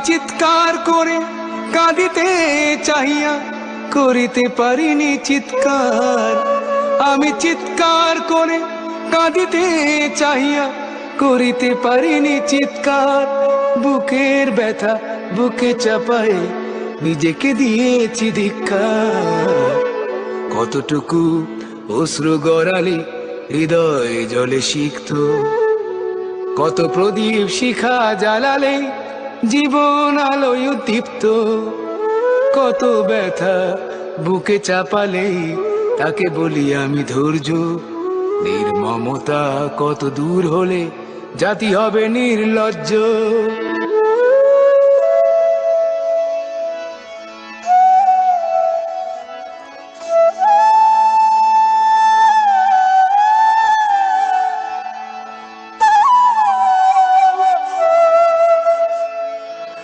চিৎকার করে কাঁদিতে চাহিয়া করিতে পারিনি চিৎকার। আমি চিৎকার করে কাঁদিতে চাহিয়া করিতে পারিনি চিৎকার। বুকের ব্যথা বুকে চাপায়ে নিজেকে দিয়েছি ধিক্কার। কতটুকু অশ্রু গড়ালে হৃদয় জলে সিক্ত, কত প্রদীপ শিখা জ্বালালে জীবন আলোয় উদ্দীপ্ত। কত ব্যথা বুকে চাপালে তাকে বলি আমি ধৈর্য। নির্মমতা কত দূর হলে জাতি হবে নির্লজ্জ।